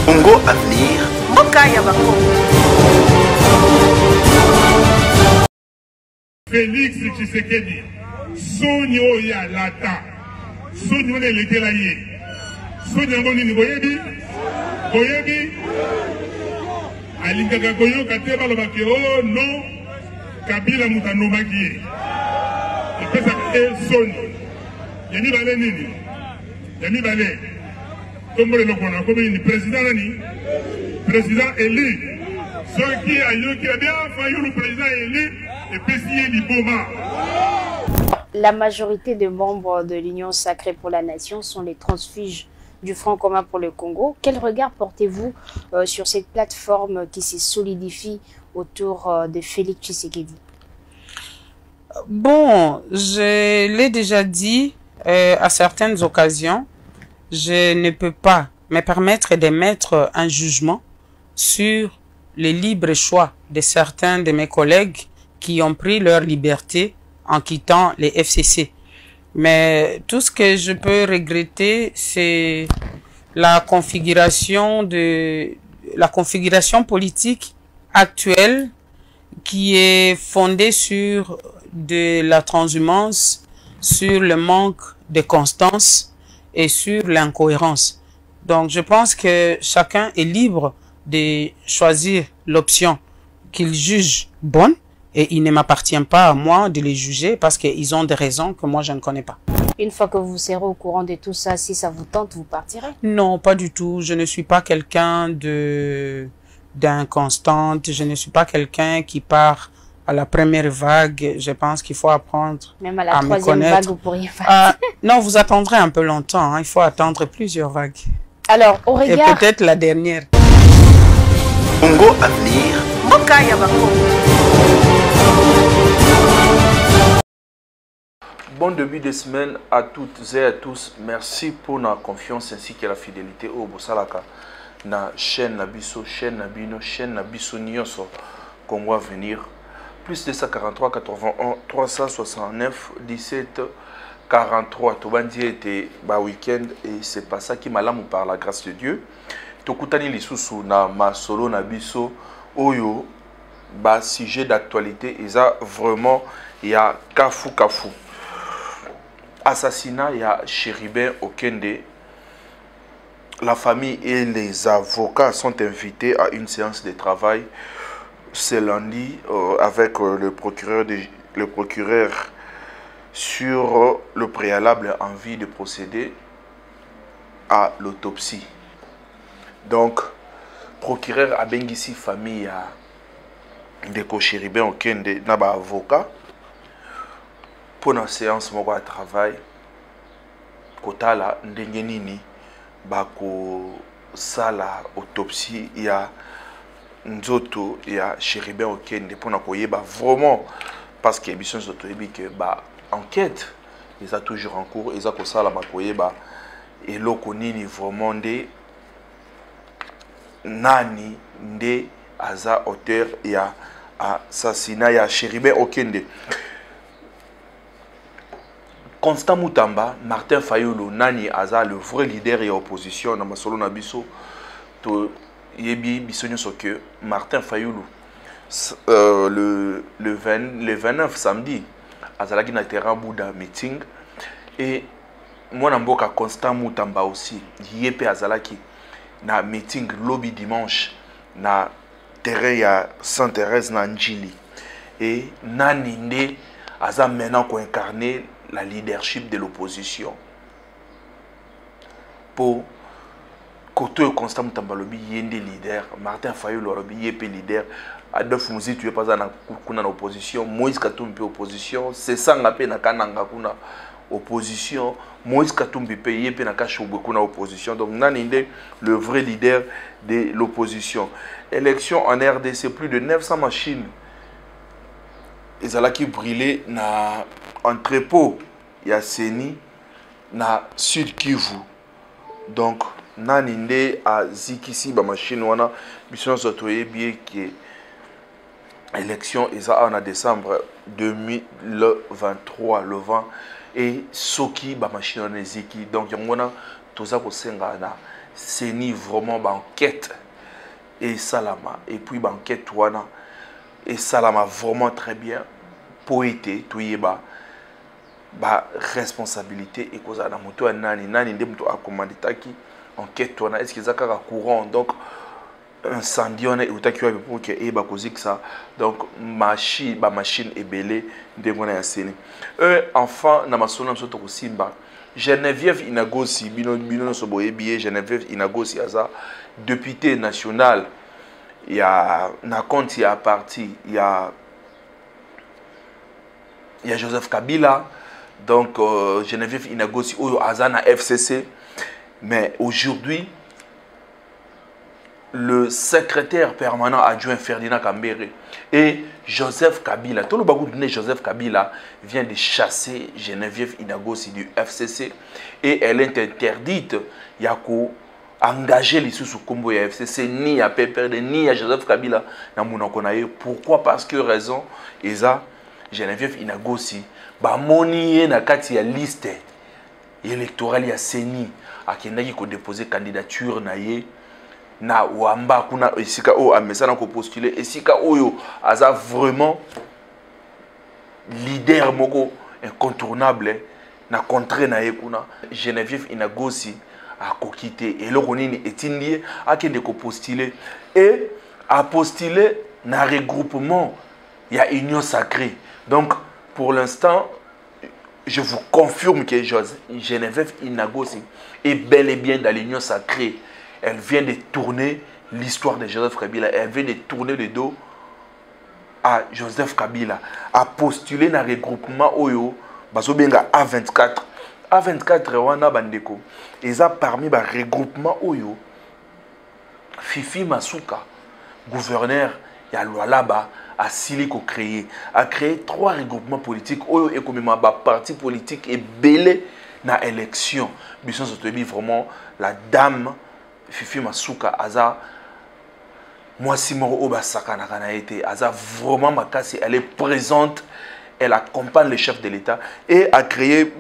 Congo Avenir. Mokaya Bako. Félix Tshisekedi. Sonyo ya lata. Sonyo le leke la ye. Sonyo ngoni ni boyebi. Boyebi. Alinga goyo kateba lo bakio no. Kabila mutano makie. Epesa Sonyo. Yami bale nini? Yami bale. Comme le connaît, comme il est président, président élu. Ceux qui a bien failli le président élu et puis Liboma. La majorité des membres de l'Union sacrée pour la nation sont les transfuges du Front commun pour le Congo. Quel regard portez-vous sur cette plateforme qui se solidifie autour de Félix Tshisekedi? Bon, je l'ai déjà dit à certaines occasions. Je ne peux pas me permettre d'émettre un jugement sur le libre choix de certains de mes collègues qui ont pris leur liberté en quittant les FCC. Mais tout ce que je peux regretter, c'est la configuration politique actuelle qui est fondée sur de la transhumance, sur le manque de constance et sur l'incohérence. Donc, je pense que chacun est libre de choisir l'option qu'il juge bonne et il ne m'appartient pas à moi de les juger parce qu'ils ont des raisons que moi je ne connais pas. Une fois que vous serez au courant de tout ça, si ça vous tente, vous partirez? Non, pas du tout. Je ne suis pas quelqu'un d'inconstante. Je ne suis pas quelqu'un qui part à la première vague. Je pense qu'il faut apprendre même à la troisième vague, vous pourriez faire. Non, vous attendrez un peu longtemps. Hein. Il faut attendre plusieurs vagues. Alors, au regard... Et peut-être la dernière. Congo Avenir. Mokaya Bako. Bon début de semaine à toutes et à tous. Merci pour la confiance ainsi que la fidélité au Bosalaka. Na chaîne Nabiso, chaîne Nabino, chaîne Nabiso Nyonso. Congo Avenir. Plus de 143 81 369 17 43. Tobandi était ba week-end et c'est pas ça qui m'a l'amour par la grâce de Dieu. Tokutani lisusu na masolo na biso oyo ba sujet d'actualité et ça vraiment il y a kafu. Assassinat il y a Chéribin Okende. La famille et les avocats sont invités à une séance de travail ce lundi avec le procureur sur le préalable envie de procéder à l'autopsie. Donc, procureur a bengisi famille de Chéribin Okende naba avocat pour la séance moko à travail kotala ndenge nini bako sala autopsie ya nzoto ya Chéribin Okende pour na koyeba vraiment parce que biso nzoto yebi que ba enquête ils a toujours en cours ils a ko sala makoyeba eloko nini vraiment nde nani nde aza auteur ya assassinat ya Chéribin Okende. Constant Moutamba, Martin Fayulu, nani aza le vrai leader et opposition dans masolo na biso to yebi bisonyo so que Martin Fayulu le 29 samedi azalaki na terrain Bouddha meeting et moi na mboka Constant Moutamba aussi yepe azalaki na meeting lobby dimanche na terrain ya Sainte-Thérèse na Njili et nani nde aza maintenant ko incarner la leadership de l'opposition pour Koto Constant Moutamba lobi yende leader Martin Fayulu lobi yepe leader Adolphe Muzi tu es pas na kuna na opposition Moïse Katumbi opposition c'est ça ngape na kananga kuna opposition Moïse Katumbi pe yepe na kashobwe kuna opposition donc nani nde le vrai leader de l'opposition. Élection en RDC, plus de 900 machines ils allaient qui brûler na entrepôt ya Seni na Sud Kivu donc nani nde a zikisi ba machine wana biso sotoye bien que élection eza en décembre 2023 le 20 et soki ba machine wana eziki donc yango na toza kosenga na seni vraiment ba enquête et salama et puis ba enquête wana et salama vraiment très bien poété toyeba ba responsabilité et cause na moto nani nde moto akomanditaki enquête wana est-ce qu'ils a kaka courant donc incendie on est utakiwa pour que e ba kozik ça donc machine ebele ndengona ya seni enfin na masona msoto kosimba Geneviève Inagosi bino so boyebi Geneviève Inagosi aza député national il y a na compte il y a parti il y a Joseph Kabila donc Geneviève Inagosi oyo aza na FCC mais aujourd'hui le secrétaire permanent adjoint Ferdinand Kambere et Joseph Kabila. Tout le bagou de Joseph Kabila vient de chasser Geneviève Inagosi du FCC et elle est interdite. Yako engager les sous combo ya FCC ni à Pépère ni à Joseph Kabila na monakonaye. Pourquoi? Parce que raison eza Geneviève Inagosi ba moni na kati ya liste électorale ya Seni akendaki ko déposer candidature na ye na wamba kuna esika o amesana ko postuler esika oyo aza vraiment leader moko incontournable na contre na ye kuna Geneviève Inagosi a kokité et loko nini etindie akende ko postuler et a postuler na regroupement ya Union Sacrée. Donc pour l'instant je vous confirme que Geneviève Inagosi est bel et bien dans l'Union Sacrée. Elle vient de tourner l'histoire de Joseph Kabila. Elle vient de tourner le dos à Joseph Kabila. A postuler dans le regroupement Oyo, Bazobenga A24. A24, Rwanda Bandeko. Et ça, parmi le regroupement Oyo, Fifi Masuka, gouverneur, il y a Lualaba, a Siliko créé. A créé 3 regroupements politiques. Oyo et comme ma parti politique est belé dans l'élection. Bisson Sotobi, vraiment, la dame. Fifi Masuka aza moi Simoro Obasaka na été aza vraiment makasi, elle est présente, elle accompagne le chef de l'État et a créé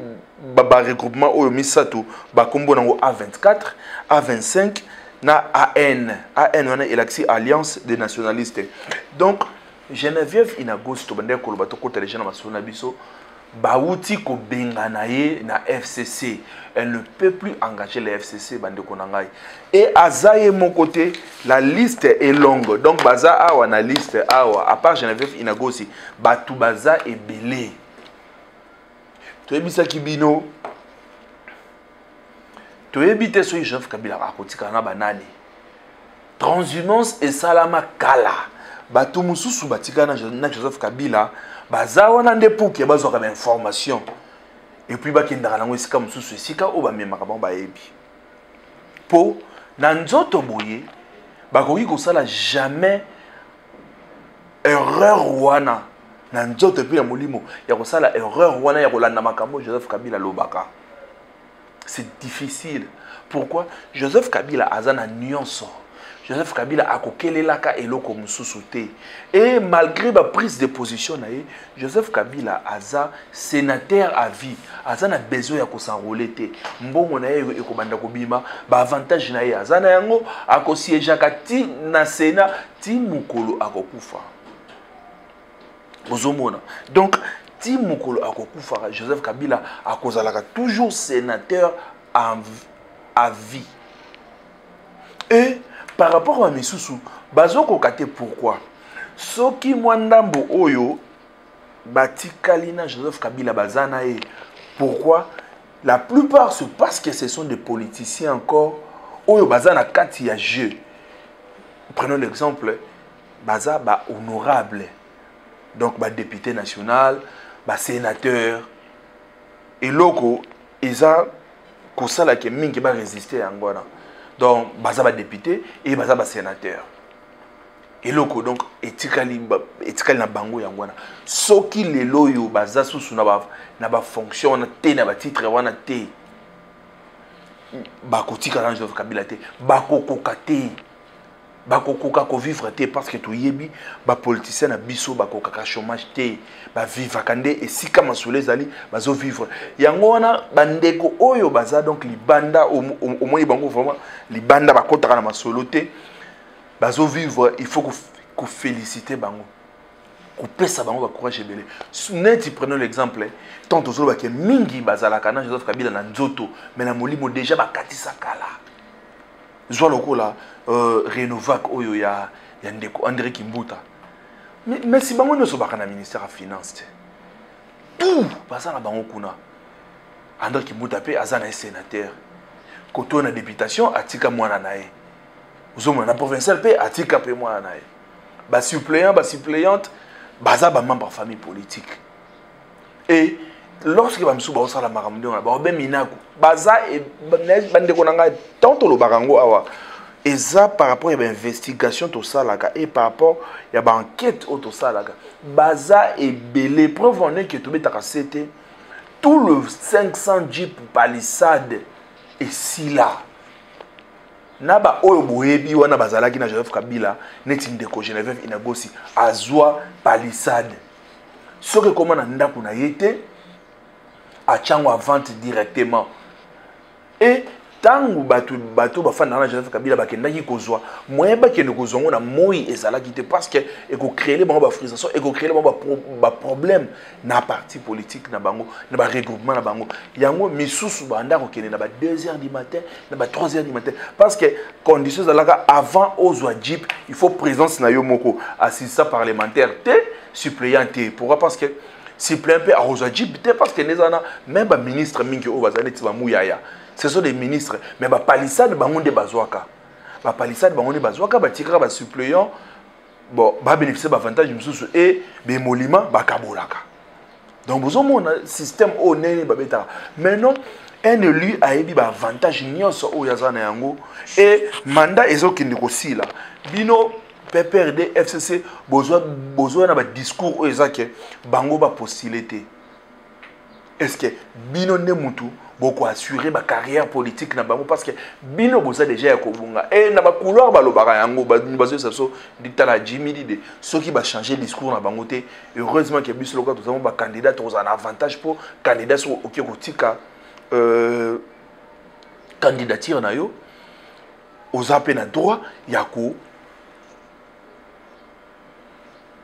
baba regroupement au Misato ba kombo nango A24 A25 na AN on a élaxi Alliance des nationalistes. Donc Geneviève Inagosi to bande ko lobato ko télécharger na masona biso Baouti ko benganaye na FCC. Elle ne peut plus engager les FCC bande konangai. Et azaye mon côté, la liste est longue. Donc baza awa na liste awa à part Geneviève Inagosi, batu baza est belé. Tu ebisa kibino. Tu ebite so Joseph Kabila akotika na banani. Transhumance et salama kala. Batu mususu batika na Joseph Kabila. Baza wana nde pour que bazo comme information et puis bakendaka nango esika mususu esika o bamemaka bango bayebi po na nzoto boye bakoki kosala jamais erreur wana na nzoto puis ya molimo ya kosala erreur wana ya kolanda makambo Joseph Kabila lobaka. C'est difficile. Pourquoi? Joseph Kabila aza na nyonso. Joseph Kabila a kokelelaka eloko mususu te. Et malgré la prise de position na ye, Joseph Kabila aza sénateur à vie. Aza na besoin ya ko s'enrôler te. Mbongo na ye ekobanda kobima, ba avantage na ye aza na yango akosiéger kati na Sénat ti mukolo akokufa. Ozomona. Donc ti mukolo akokufa, Joseph Kabila akozalaka toujours sénateur à vie. Et par rapport à Misusu, bazoko kate pourquoi? Soki mwandambo oyo batikalina Joseph Kabila bazana e. Pourquoi? La plupart c'est parce que ce sont des politiciens encore oyo bazana kati ya jeu. Prenons l'exemple baza ba honorable. Donc ba député national, ba sénateur et loko eza kosala ke mingi ba résister angona. Donc, baza ba député et baza ba sénateur. Et loko donc etikali na bango yangwana. Soki lelo yo baza susu na ba fonction na te na ba titre wana te. Ba kotika na Joseph Kabila te, ba kokoka te. bakokoka ko vivre te parce que toyebi ba politicien na biso bakoka chômage te ba vivre kande esika masole ezali bazo vivre yango wana bandeko oyo baza donc libanda au moins bango vraiment libanda bakotaka na masolo te bazo vivre il faut ko féliciter bango ko pesa bango ba courage ebele neti prenons l'exemple tant tozolo ba ke mingi bazala kana Joseph Kabila na nzoto mais na molimo déjà bakatisa kala zwa lokola Renovac oyo ya ndeko André Kimbuta mais si bango nyonso baka na ministère ya finance tout baza na bango kuna André Kimbuta pe aza na sénateur koto na députation atika mwana na ye uzomona na provincial pe atika pe mwana na ye ba suppléante baza ba membre famille politique et lorsque bamsu ba osala makambo na ba ben minaku baza e bandeko nanga tanto lo barango awa eza par rapport à l'investigation tout ça là et par rapport à l'enquête tout ça là baza et belé preuve on est que tout beta c'était tout le 500 Jeep Palisade et si là naba oyo boyebi wana bazalaki na Joseph Kabila neti ndeko Geneviève Inagosi azwa Palisade ce que comment na ndako na yete a chango à vente directement et tangu bato bafana na Joseph Kabila bakendaki kozwa moyen bakende kozongo na moi ezalaki te parce que eko créer les bango ba frustration eko créer les ba problème na parti politique na bango na ba regroupement na bango yango misusu banda ko kende na ba 2h du matin na ba 3h du matin parce que conditions zalaka avant ozwa Jeep il faut présence na yo moko assistant parlementaire te suppléant te pourquoi parce que suppléant pe ozwa Jeep te parce que nezana même ba ministre mingi o bazane ti ba muyaya. Ce sont des ministres, mais ba palissade bangonde bazwaka. Ba palissade bangonde bazwaka ba tikara ba suppléant bon ba bénéficier ba avantage mususu et be molima ba kabolaka. Donc vous avez un système au nez ba beta. Maintenant un élu a eu ba avantage nyonso o yazana yango et mandat ezokindi ko sila. Bino PPRD FCC besoin na ba discours o ezake bango ba postulité. Est-ce que bino ne mutu beaucoup assurer ma carrière politique na bango parce que bino boza déjà ya kobunga et na ba couloir ba lobaka yango ba bazo saso ditala Jimmy Dide ceux qui va changer discours na bango te heureusement que biso loka tous ba candidat tous un avantage pour candidat sur OK kotika candidature na yo aux appels na droit ya ko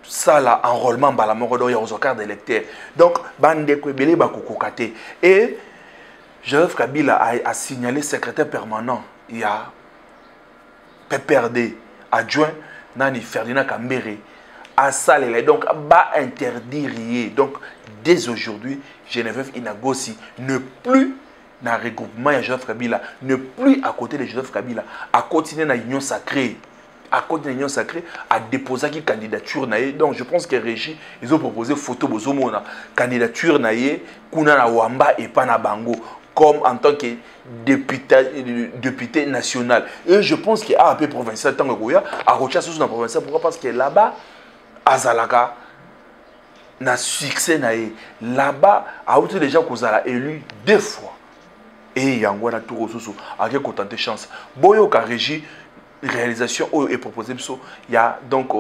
ça là enrôlement ba la mort do ya aux carte d'électeur donc bande ko belé ba kokokate et Joseph Kabila a signalé secrétaire permanent, il y a PPRD adjoint Nani Ferdinand Kambere à Salele. Donc, va interdire. Donc, dès aujourd'hui, Geneviève Inagosi ne plus dans le regroupement de Joseph Kabila, ne plus à côté de Joseph Kabila, à continuer dans l'union sacrée. À côté de l'union sacrée, à déposer une candidature. Donc, je pense que Régie, ils ont proposé photo bozomona candidature naie, kuna na wamba et pas na bango. Comme en tant que député national. Et je pense qu'il y a un peu provincial, tant que Goya, à Rocha, sous la provinciale. Pourquoi? Parce que là-bas, à Zalaka, na succès là-bas, à autre déjà qu'on a élu 2 fois. Et il y a un tour au sous, avec autant de chance. Boyo ka régie, réalisation est proposée, il y a donc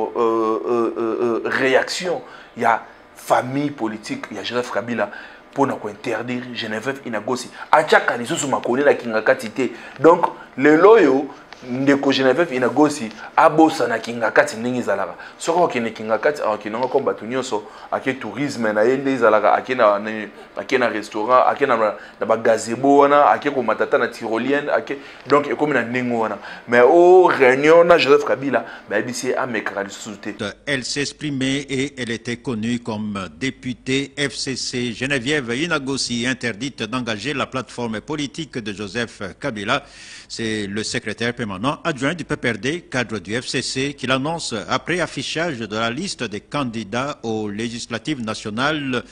réaction, il y a famille politique, il y a Joseph Kabila. Pour nous interdire Geneviève Inagosi. Achaka ni susu makoni na kingakati te. Donc le loyo ndeko Geneviève Inagosi abosa na kingakati ningi zalaka. Soko kene kingakati akinanga ko batu nyonso ake tourisme na yende zalaka ake na restaurant ake na ba gazebo wana ake ko matata na tyrolienne ake donc e comme na ningo wana. Mais au réunion na Joseph Kabila ba bisi amekara lisuté. Elle s'exprimait et elle était connue comme députée FCC. Geneviève Inagosi interdite d'engager la plateforme politique de Joseph Kabila. C'est le secrétaire permanent adjoint du PPRD, cadre du FCC, qui l'annonce après affichage de la liste des candidats aux législatives nationales,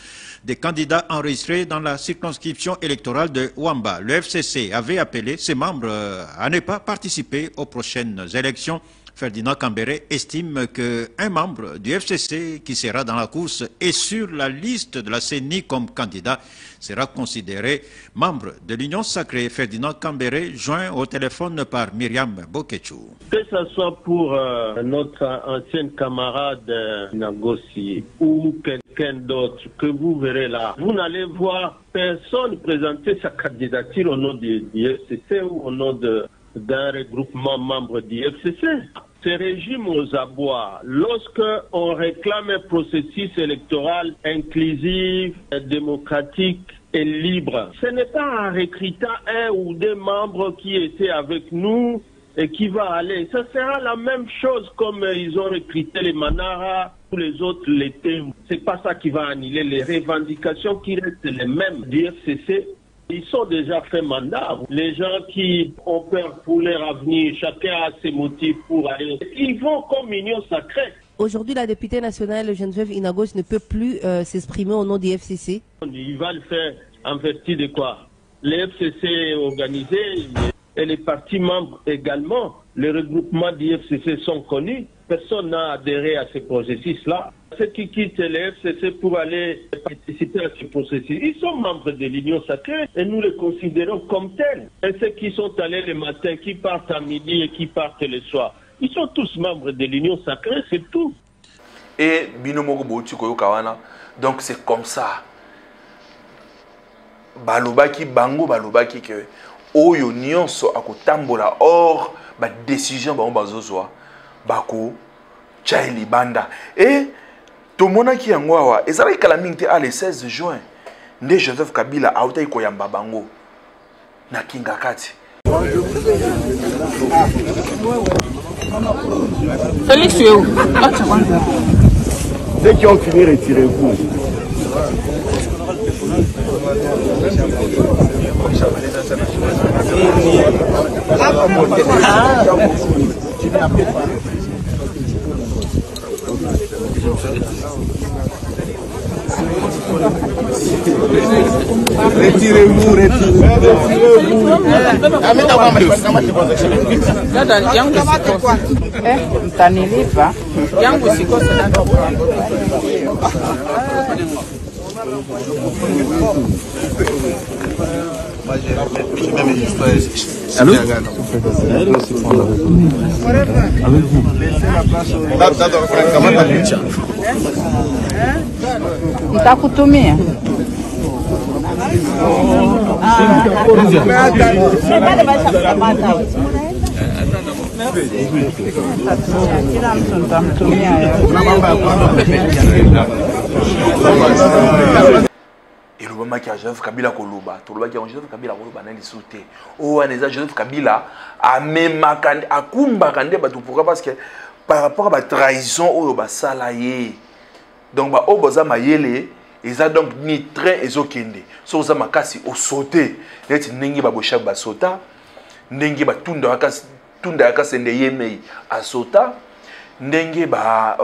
des candidats enregistrés dans la circonscription électorale de Wamba. Le FCC avait appelé ses membres à ne pas participer aux prochaines élections Ferdinand Cambéré estime qu'un membre du FCC qui sera dans la course et sur la liste de la CENI comme candidat sera considéré membre de l'Union sacrée. Ferdinand Cambéré, joint au téléphone par Myriam Boketchou. Que ce soit pour notre ancienne camarade Nagossi ou quelqu'un d'autre que vous verrez là, vous n'allez voir personne présenter sa candidature au nom du FCC ou au nom d'un regroupement membre du FCC. Ce régime aux abois, lorsque on réclame un processus électoral inclusif, démocratique et libre, ce n'est pas en recrutant un ou deux membres qui étaient avec nous et qui va aller. Ça sera la même chose comme ils ont recruté les Manara ou les autres l'été. C'est pas ça qui va annuler les revendications qui restent les mêmes du FCC. Ils sont déjà fait mandat. Les gens qui ont peur pour leur avenir, chacun a ses motifs pour aller. Ils vont comme union sacrée. Aujourd'hui, la députée nationale Geneviève Inagos ne peut plus s'exprimer au nom du FCC. Il va le faire en vertu de quoi? Le FCC est organisé et les partis membres également. Les regroupements du FCC sont connus. Personne n'a adhéré à ce processus-là. Ceux qui quittent le FCC pour aller participer à ce processus, ils sont membres de l'Union sacrée et nous les considérons comme tels. Et ceux qui sont allés le matin, qui partent à midi et qui partent le soir, ils sont tous membres de l'Union sacrée, c'est tout. Et Binomoko Boutiko Kawana, donc c'est comme ça. Balobaki bango balobaki que oyo nyonso akotambola or ba décision ba bazozwa bako chaili banda et tomona ki yango awa ezala kala mingi a le 16 juin nde Joseph Kabila auta ikoyamba bango na kingakati. Félix est où? Dès qu'ils ont fini, retirez-vous. Retirez-vous, Nitakutumia. Kila mtu nitamtumia. Elobama ki Joseph Kabila koloba, toloba ki Joseph Kabila koloba na lisute. O aneza Joseph Kabila amemaka akumbaka nde bato pourquoi parce que par rapport à la trahison oyo basala ye. Donc ba oboza mayele eza donc ni train ezokende. So za makasi o sauter. Neti ndenge ba boshak ba sota, ndenge ba tunda yakasi ndende yemei a sota, ndenge ba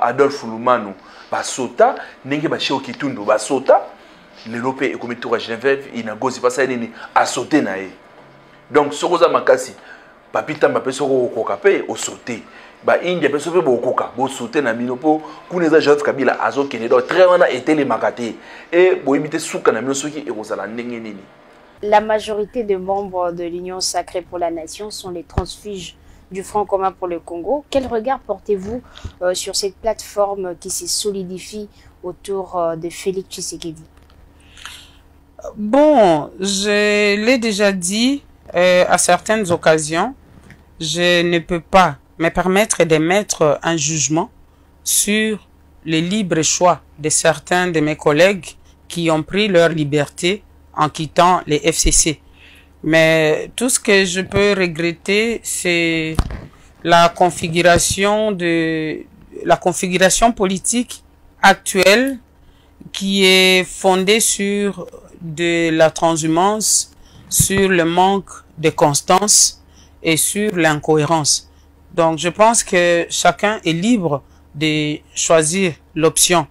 Adolphe Lumanu ba sota, ndenge ba Cheo Kitundu ba sota. L'Europe est comme tour à Genève, il n'a gosi pas ça à sauter naé. Donc ce que makasi, papita m'a pensé au kokapé au sauter. Bah India pensé au koka, au sauter na minopo, kuneza Joseph Kabila azo kenedo très wana été les makate et bo imiter souka na minosoki et rosala ndenge nini. La majorité des membres de l'Union sacrée pour la nation sont les transfuges du Front commun pour le Congo. Quel regard portez-vous sur cette plateforme qui se solidifie autour de Félix Tshisekedi? Bon, je l'ai déjà dit à certaines occasions, je ne peux pas me permettre d'émettre un jugement sur le libre choix de certains de mes collègues qui ont pris leur liberté en quittant les FCC. Mais tout ce que je peux regretter, c'est la configuration politique actuelle qui est fondée sur de la transhumance, sur le manque de constance et sur l'incohérence. Donc je pense que chacun est libre de choisir l'option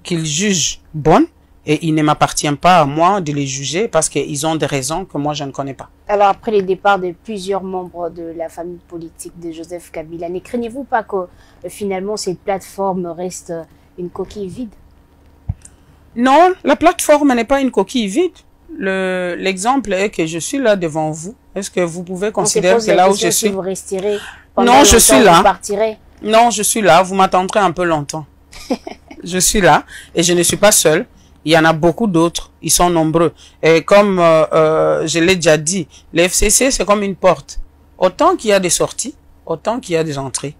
qu'il juge bonne Et il ne m'appartient pas à moi de les juger parce qu'ils ont des raisons que moi je ne connais pas. Alors après le départ de plusieurs membres de la famille politique de Joseph Kabila, ne craignez-vous pas que finalement cette plateforme reste une coquille vide? Non, la plateforme n'est pas une coquille vide. L'exemple est que je suis là devant vous. Est-ce que vous pouvez considérer que là où je suis... Si vous resterez non, je suis là. Vous partirez. Non, je suis là. Vous m'attendrez un peu longtemps. Je suis là et je ne suis pas seul. Il y en a beaucoup d'autres. Ils sont nombreux. Et comme je l'ai déjà dit, le FCC, c'est comme une porte. Autant qu'il y a des sorties, autant qu'il y a des entrées.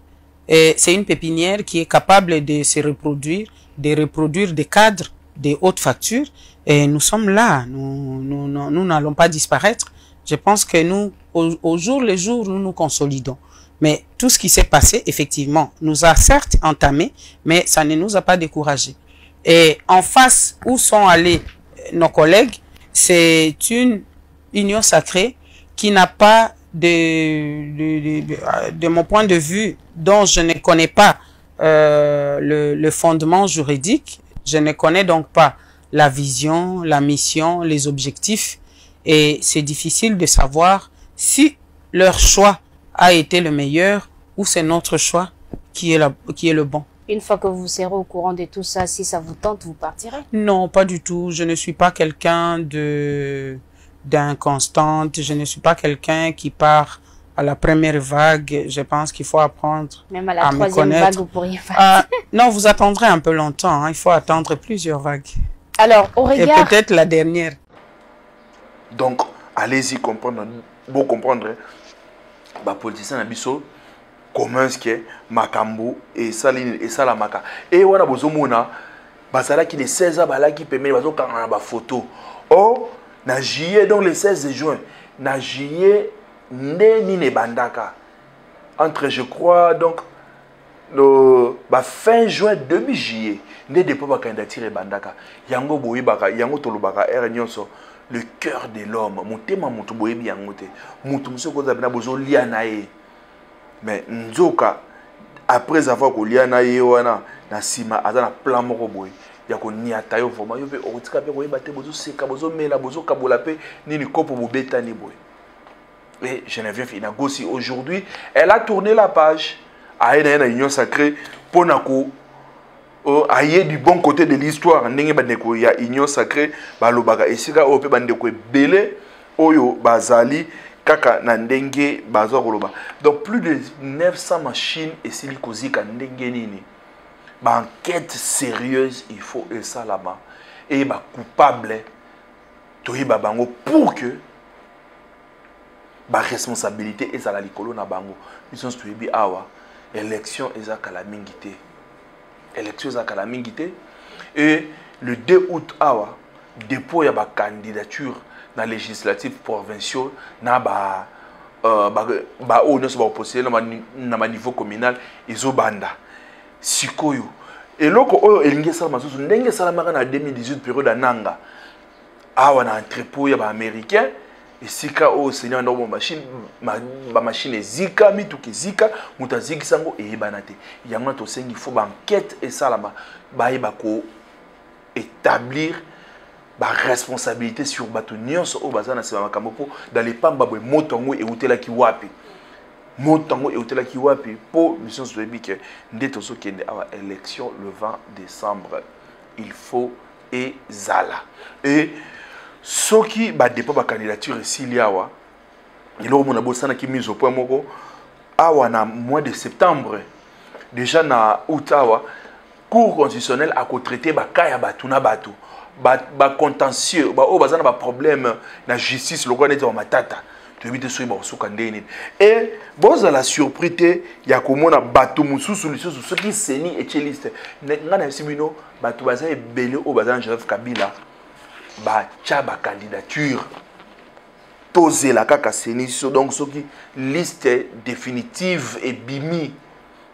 Et c'est une pépinière qui est capable de se reproduire, de reproduire des cadres, des hautes factures. Et nous sommes là. Nous n'allons pas disparaître. Je pense que nous, au jour le jour, nous nous consolidons. Mais tout ce qui s'est passé, effectivement, nous a certes entamé, mais ça ne nous a pas découragés. Et en face où sont allés nos collègues, c'est une union sacrée qui n'a pas, de mon point de vue, dont je ne connais pas le fondement juridique. Je ne connais donc pas la vision, la mission, les objectifs. Et c'est difficile de savoir si leur choix a été le meilleur ou c'est notre choix qui est le bon. Une fois que vous serez au courant de tout ça, si ça vous tente, vous partirez? Non, pas du tout. Je ne suis pas quelqu'un d'inconstante. Je ne suis pas quelqu'un qui part à la première vague. Je pense qu'il faut apprendre même à la troisième vague, vous pourriez partir. Non, vous attendrez un peu longtemps. Hein. Il faut attendre plusieurs vagues. Alors, au regard... Et peut-être la dernière. Donc, allez-y comprendre. Vous comprendre. Les politiciens n'abissent comment est-ce que makambo et ça maka et wana bozomona basala qui les 16 ans bala qui permet bazo kanga ba photo oh na juillet donc le 16 juin na juillet ni ne bandaka entre je crois donc le fin juin début juillet ne dépôt ba candidature bandaka yango boyi baka yango tolobaka nyonso le cœur de l'homme motema mutu boyi yango te mutu muso ko zabina bozo lia na ye. Mais nzoka après avoir kolia na yewana na sima aza na plan moko boy ya ko niata yo vraiment yo pe otika pe ko yebate bozo seka bozo mela bozo kabola pe nini kopo bobeta ni boy. Et Geneviève Inagosi aujourd'hui elle a tourné la page à une union sacrée pour nako aye du bon côté de l'histoire ndenge bandeko ya union sacrée balobaka esika o pe bandeko ebele oyo bazali kaka na ndenge bazo koloba. Donc plus de 900 machines et silikozika ndenge nini. Ba enquête sérieuse il faut et ça là-bas et ba coupable toyiba bango pour que ba responsabilité et ça la likolo na bango. Ils sont toyibi awa élection eza kala mingité. Élection eza kala mingité et le 2 août awa dépôt ya ba candidature dans les législatives provinciaux na ba on se va opposer na niveau communal izo banda sikoyo eloko oyo elingi sala masusu ndenge sala maka na 2018 période ananga awa na entrepôt ya ba américain esika o seigneur ndo machine ba machine ezika mituki zika mutaziki sango eyebana te yango to sengi faut ba enquête et sala ba yeba ko établir ba responsabilité sur bato nyonso o bazana sema makambo dans les pamba boy motongo et utela ki wapi motongo et utela ki wapi pour mission sobique ndeto so kende awa élection le 20 décembre il faut et zala et soki ba dépôt ba candidature ici liawa il au mona bosana ki mise au point moko awa na mois de septembre déjà na août awa cour constitutionnelle a traité ba kaya batuna bato ba contentieux ba o bazana ba problème na justice loko neti wa matata to ebite so ba suka ndeni et boza la surprise ya komona bato mususu lisusu soki seni et liste ngana simino bato baza ebele o bazana Joseph Kabila ba cha ba candidature poser la kaka seni so donc soki liste définitive et bimi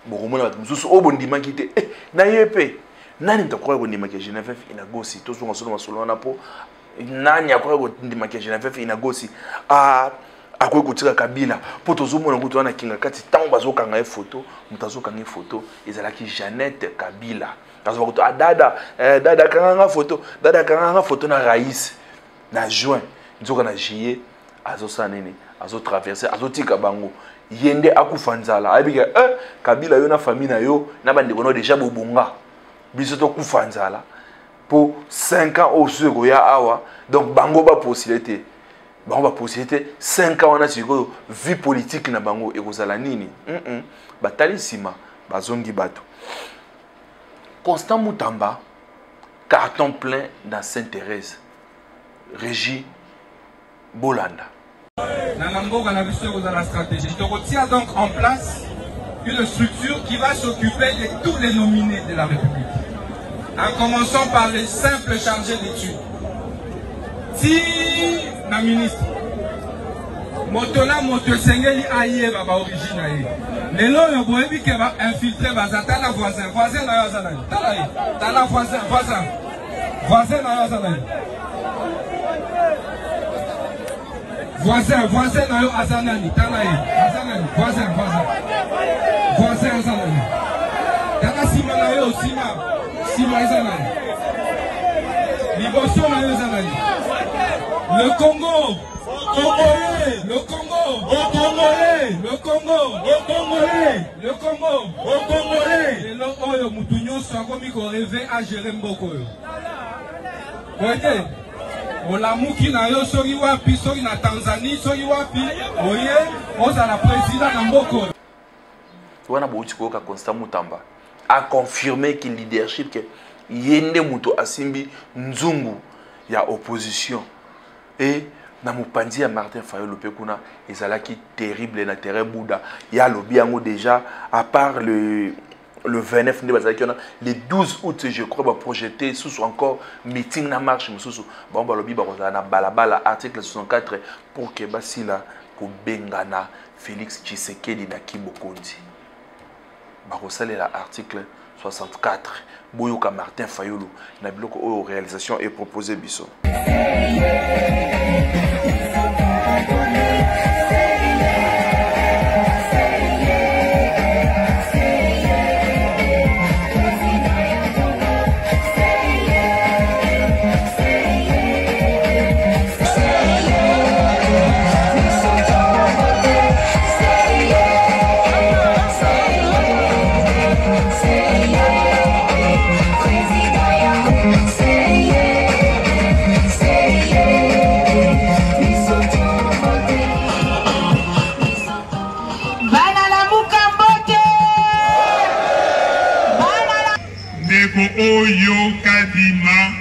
bokomona bato mususu o bondima kite na yepe nani mtakuwa kundima kia Geneviève Inagosi tozo ngasolo masolo na po nani akwa kundima kia Geneviève Inagosi akwe kutika Kabila po tozo mona kutu wana kinga kati tango bazokanga photo mutazo kanga photo ezalaki Jeannette Kabila dada dada kanga photo na raïs na juin nzoka na juillet azo sanene azo traverser azo tika bango yende akufanzala abika Kabila yo na famille na yo na bandeko no déjà bobonga biso to kufanzala pour 5 ans au seko ya awa donc bango ba possibilité 5 ans on a siko vie politique na bango ekozala nini batali sima bazongi bato Constant Moutamba carton plein dans Sainte-Thérèse Régie Bolanda. Dans la stratégie, on tient donc en place une structure qui va s'occuper de tous les nominés de la République. En commençant par les simples chargés d'études. Si la ministre, Motola Motosengeli Aye va origine. Les lois ont voulu qu'elle va infiltrer Bazata voisin. Voisin na Yazanani. Tala voisin. Voisin na Yazanani. Voisin na Yazanani. Tala Yazanani. Voisin. Voisin Yazanani. Tala Sima na yo Sima Yazanani. Liboso na Yazanani. Le Congo. Le Congo. Et là, on Moutounion soit comme il rêvé à gérer Mboko. Voyez, on l'a mouki na yo sori wapi, sori na Tanzanie, sori wapi. Voyez, on a la présidente Mboko. On a beaucoup de Constant Moutamba a confirmé qu'il leadership que yende muto asimbi nzungu ya opposition et na mupandi ya Martin Fayulu Pekuna ezalaki terrible na terrain Bouddha ya lobi yango déjà à part le 29 le 12 août je crois va projeter sous encore meeting na marche sous bon lobi ba na balabala article 64 pour que basila ko bengana Félix Tshisekedi na Kibokondi ba kosalela article 64 boyoka Martin Fayulu na biloko o réalisation et proposé biso. Oyo kadima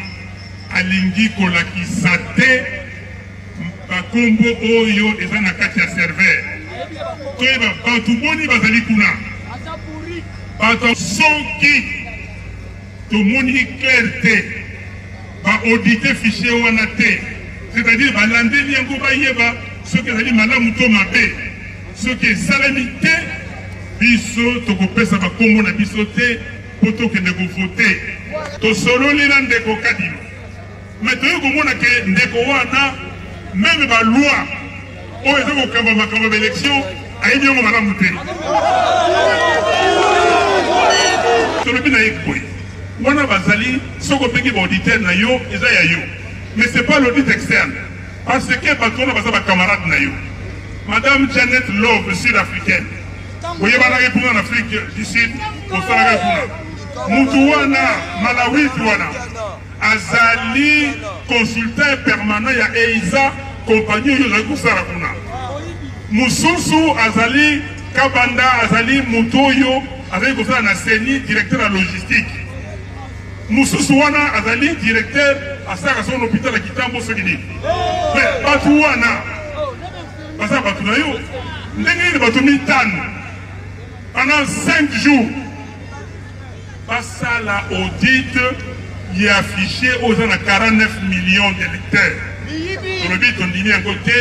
alingi kolakisa te bakombo oyo eza na kati ya serveur koyeba bato boni bazali kuna bato soki tomoni clair te baaudite fichier wana te c'est-à-dire balandeli yango bayeba soki ezali malamu to mabe soki esalemi te biso tokopesa bakombo na biso te poto ke ndeko vote to solo lila ndeko kadima mais to yoko mona ke ndeko wana même ba loi o ezo ko kamba makambo élection ayi ngo malamu te to le bina ekoy wana bazali soko peki ba auditeur na yo eza ya yo mais c'est pas l'audit externe parce que batona baza ba camarade na yo madame Janet Love sud-africaine vous voyez la réponse en Afrique du Sud au Sénégal Moutouana, Malawi, Azali, consultant permanent, il y a EISA, compagnie de Sarakuna. Moussoussou, Azali, Kabanda, Azali, Moutoyo, Azali, Seni, directeur de la logistique. Moussoussouana, Azali, directeur à son hôpital à Kitambo Sogini. Mais, Batouana, Basa Batounayo, Nengi Batoumi Tan, pendant 5 jours, à la audit, il est affiché aux 49 millions d'électeurs. Sur le but, on dit à côté,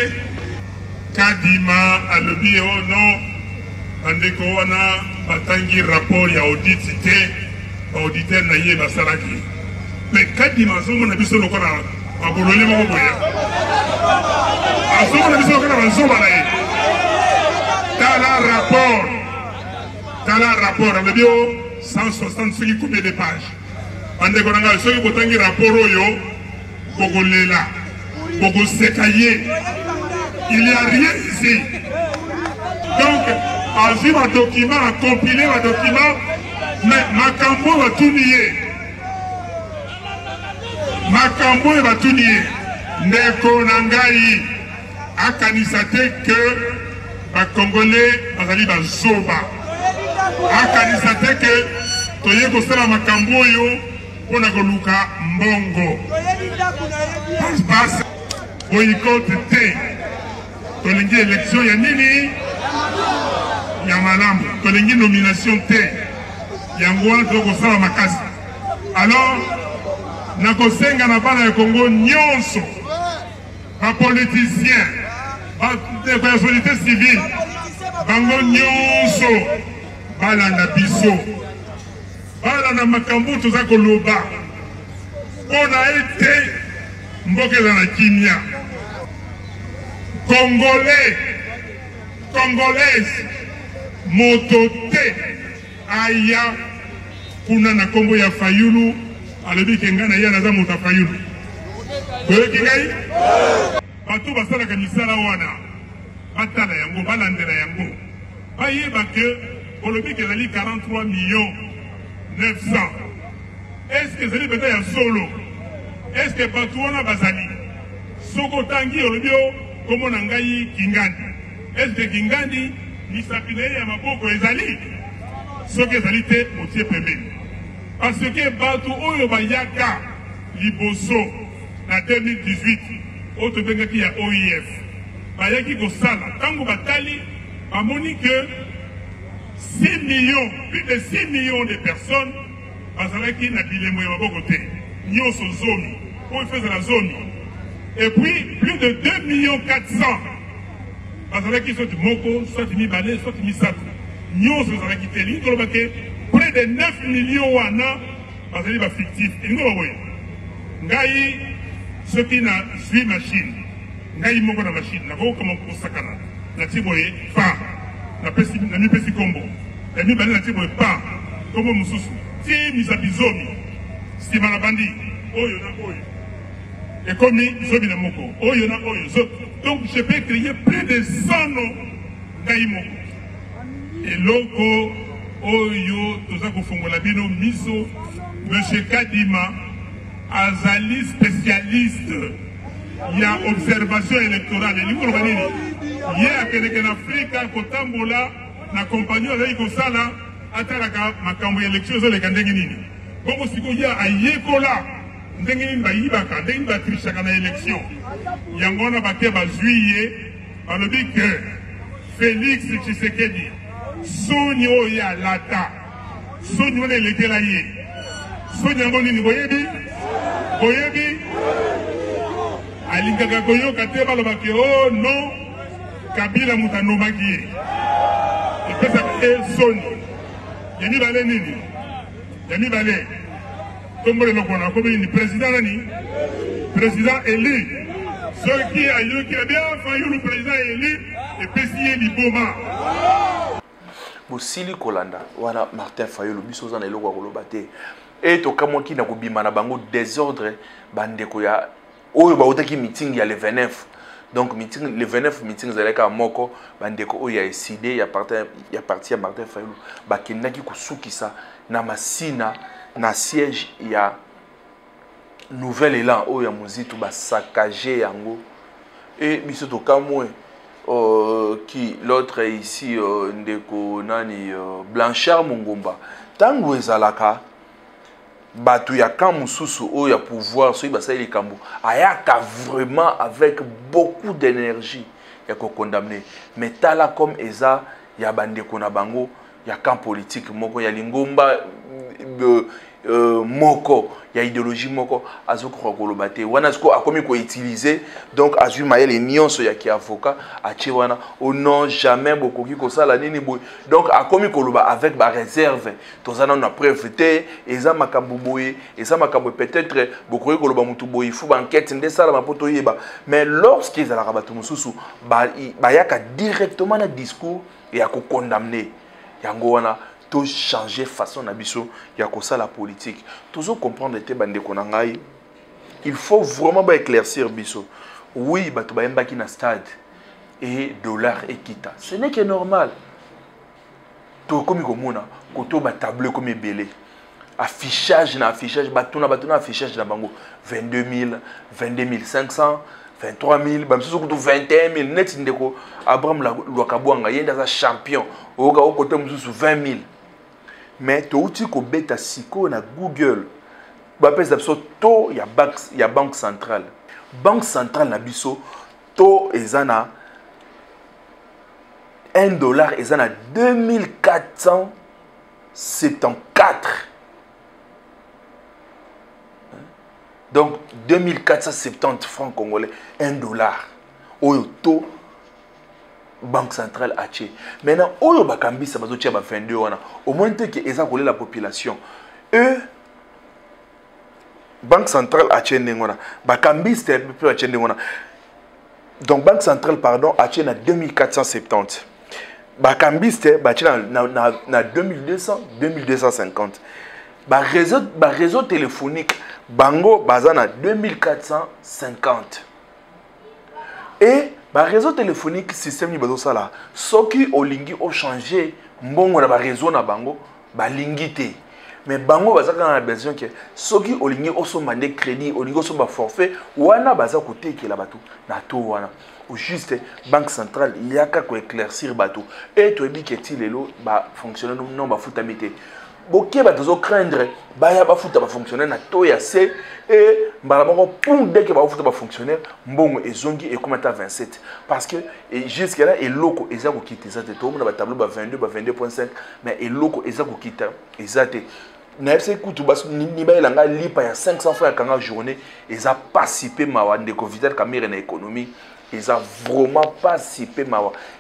Kadima, à le but, oh non, Andekouana, Batangi, rapport, il y a audit, c'était, auditeur, naïe, Basaraki. Mais Kadima, on a vu ce qu'on a boulonné, mon boya. On a vu ce qu'on a boulonné, T'as la rapport, le bio. 165 combien de pages. bandeko na ngai soki botangi rapport oyo bokolela bokoseka ye. Il n'y a rien ici. Donc azwi badocument acompile badocument mais makambo batuni ye makambo batuni ye ndeko na ngai akanisa te ke bakongolais bazali bazoba akanisa te ke toye kosala makambo oyo mpona koluka mbongo passe boyikote te tolingi élection ya nini ya malamu tolingi nomination te yango wana tokosala makasi. Alors nakosenga na bana ya Congo nyonso bapoliticien ya société civile bango nyonso balanda biso balanda makambo toza koloba mpona ete mboka eza na kimia. Congolaise moto te aya kuna na kombo ya Fayulu alobi ke ngai na ye naza moto ya Fayulu koyoki ngai bato basalaka misala wana batala yango balandela yango bayeba ke olobi ke ezali 43 millions 900. Est-ce que ezali beta ya solo? Est-ce que bato wana bazali soko tangi olobi o komo na ngai Kingandi? Est-ce que Kingandi misapine ya maboko ezali? Soki ezali te otie pembeni. Parce que bato oyo bayaka liboso na 2018 oyo tobengaki ya OIF bayaki kosala ntango batali bamoni que 6 millions, plus de 6 millions de personnes bazalaki na bilemo ya maboko te nyonso zomi oyo efezala zomi. Et puis plus de 2 millions 400 bazalaki soit moko soit mibale soit misato nyonso ezalaki te lingi koloba ke près de 9 millions wana bazali ba fictif. Elingo baboye ngai soki na zwi machine ngai moko na machine nakokoma kosakana nati boye pa na mipesi kombo na mibale nati boye pa kombo mosusu ti misabizomi nsima na bandi oyo na oyo ekomi zomi na moko oyo na oyo zo. Donc je peux créer plus de 100 noms ngai moko eloko oyo toza kofongola bino miso. Monsieur Kadima azali spécialiste ya observation électorale elingo loba nini ye akeleke na Afrika kotambola na kompagnie azali kosala atalaka makambo ya élection ezoleka ndenge nini bongo sikoyo ye ayekola ndenge nini bayibaka ndenge nini batrishaka na élection yango wana bake bazwi ye balobi ke Félix Tshisekedi soni oyo alata soni wana elekela ye soni yango nini boyebi alingaka koyoka te balobaki o non Kabila mutu anomaki ye epesaka ye soni ya mibale nini ya mibale tombo leloko na komi nini président nani président élu soki ayoki abia Fayulu président élu epesi ye liboma bosili kolanda wana Martin Fayulu biso za na eloko koloba te et tokamwaki na kobima na bango désordre bandeko ya oyo bautaki meeting ya le 29. Donc meeting le 29 meeting zaleka moko bandeko oyo ya décidé ya parti ya Martin Fayulu bakendaki kusukisa na masina na siège ya Nouvel Élan oyo ya muzitu ba saccager yango et biso tokamwe qui l'autre ici ndeko nani Blanchard Mungomba tango ezalaka batu ya kamususu o ya pouvoir so ibasa ili kambu ayaka vraiment avec beaucoup d'énergie ya ko condamner mais tala comme eza ya bandeko na bango ya camp politique moko ya lingomba moko ya idéologie moko azoko koloba te wana siko akomi ko utiliser donc azui mayele nyonso ya ki avocat achi wana au non jamais bokoki ko sala nini boy donc akomi koloba avec ba réserve tozana na preuve te eza makambo boye eza makambo peut-être bokoki koloba mutu boye fu ba enquête nde sala mapoto yeba mais lorsqu'ils ala rabatu mususu ba yaka directement na discours et à condamner yango wana to changer façon na biso ya ko la politique toujours comprendre te bande ko na ngai il faut vraiment ba éclaircir biso oui bato ba yembaki na stade et dollar et kita ce n'est que normal to komi komona koto ba tableau comme belé affichage na batuna affichage na bango 22 000 22 500 23 000 bamsusu kutu 21 000 net ndeko Abraham Lwakabwanga yenda za champion oka okote msusu 20 000 mais to uti ko beta siko na Google ba pesa biso to ya banque centrale na biso to ezana $1 ezana 2474. Donc 2470 francs congolais, $1. Oyo to banque centrale ache. Maintenant oyo bakambi ça bazo tia ba 22 wana. Au moins que eza kolé la population. Eux banque centrale ache ndengona. Bakambi c'était peu ache ndengona. Donc banque centrale pardon ache na 2470. Bakambi c'était ba na 2200 2250. Réseau téléphonique bango bazana 2450 et réseau téléphonique système ni bazo sala soki olingi o changer mbongo na réseau na bango balingité mais bango bazaka na besoin que soki olingi o so mande crédit olingi o so ba forfait wana baza kotekela bato na to wana au juste banque centrale yaka ko éclaircir bato et to ebi que ti lelo ba fonctionner non ba futamité boké bato craindre baya ba futa ba fonctionner na to ya C et mbalamoko pour dès que ba futa ba fonctionner mbongo ezongi et comment 27 parce que jusque là et loko eza ko quitter ça to na ba tableau ba 22 ba 22.5 mais et loko eza ko quitter ezate na FC kutu bas ni ba elanga lipa ya 500 francs à kanga journée eza participer mawa ndeko Vital Kamerhe na économie ils ont vraiment participé ma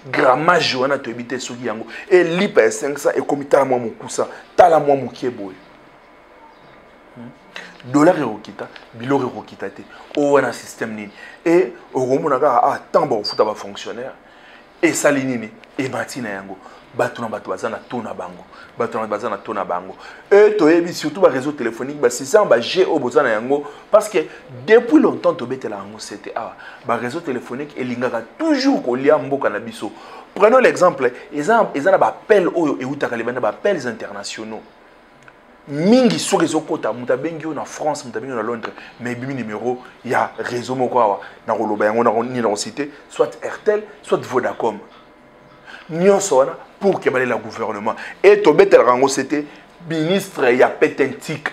grammage wana to ebité soki yango et lipa 500 et comité à moi mokusa tala moi mokieboy dollar erokita bilo erokita te o wana système nini et oromona ka tant ba futa ba fonctionnaire et salinini et matina yango bato na bato bazana tona bango bato na bazana tona bango et to ebi surtout ba réseau téléphonique ba c'est ça ba G o bozana yango parce que depuis longtemps to betela yango c'était ba réseau téléphonique elingaka toujours ko lia mboka na biso prenons l'exemple ezana ba appel oyo eutaka lebana ba appels internationaux mingi sur réseau kota muta bengi na France muta bengi na Londres mais bimi numéro ya réseau moko awa na koloba yango na ni na cité soit Airtel soit Vodacom nyonso wana pour que la gouvernement et tobetel rango c'était ministre ya petentique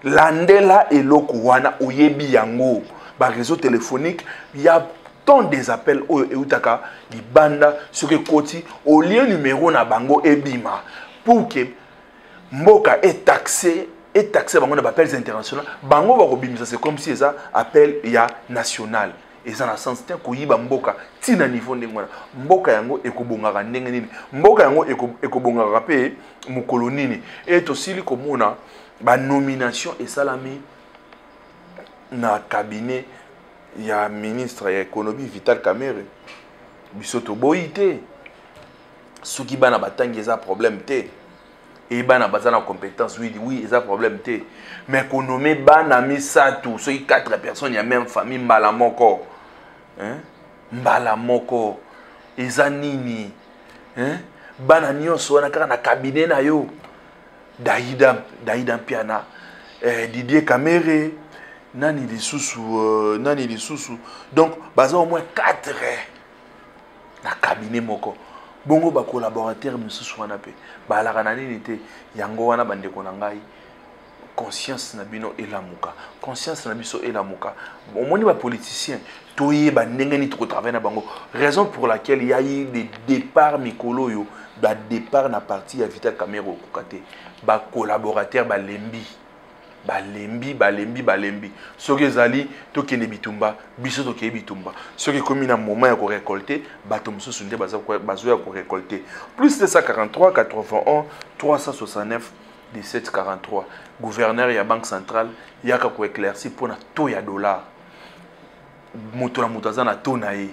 landela eloko wana oyebi yango ba réseau téléphonique ya tant des appels au eutaka di banda sur que koti au lieu numéro na bango ebima pour que mboka est taxé bango na appels internationaux bango ba kobimisa c'est comme si ça appel ya national et ça na sens ten ko yiba mboka tina niveau ndengwana mboka yango ekobongaka ndenge nini mboka yango ekobongaka pe mukolo nini et tosili komona ba nomination et salami na cabinet ya ministre ya économie Vital Kamerhe bisoto boité soki bana batangi eza problème té et bana bazana compétence oui eza problème té mais ko nommer bana misato soki 4 personnes ya même famille mbala moko mbala moko eza nini bana nyonso wana kaka na cabinet na yo Daïda Mpiana Didier Kamerhe nani lisusu donc baza au moins 4 na cabinet moko bongo ba collaborateur misusu wana pe balaka na nini te yango wana bandeko na ngai conscience na bino elamuka conscience na biso elamuka omoni ba politicien toye ba ndenge ni to travailler na bango raison pour laquelle il y a eu des départs mikolo yo ba départ na parti ya Vital Kamerhe okukate ba collaborateur ba lembi soki ezali tokende bitumba biso tokende bitumba soki komi na moment ya ko récolter bato mosusu nde bazo ya ko récolter plus de 143 81 369 17 43 gouverneur ya banque centrale yaka ko éclairci pour na taux ya dollar moto na moto azana taux na ye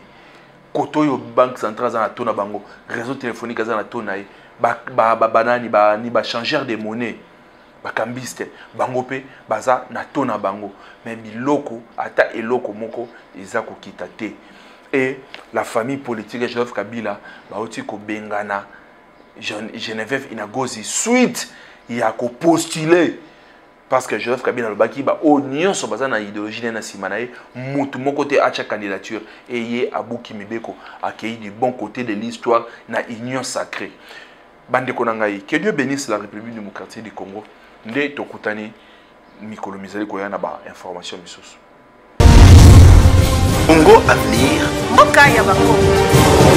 koto yo banque centrale azana taux na bango réseau téléphonique azana taux na ye banani ba changeur de monnaie bakambiste bango pe baza na to na bango mais biloko ata eloko moko eza kokita te. Et la famille politique de Joseph Kabila baoti ko bengana Geneviève Inagosi suite il y a ko postuler parce que Joseph Kabila le baki ba onion so baza na idéologie na simanae mutu moko te acha candidature et yé Abouki Mibeko accueilli du bon côté de l'histoire na union sacrée. Bande konangai, que Dieu bénisse la République démocratique du Congo. Nde tokutani mikolo mizali koyana ba information misusu. Congo Avenir. Mboka ya Bakongo.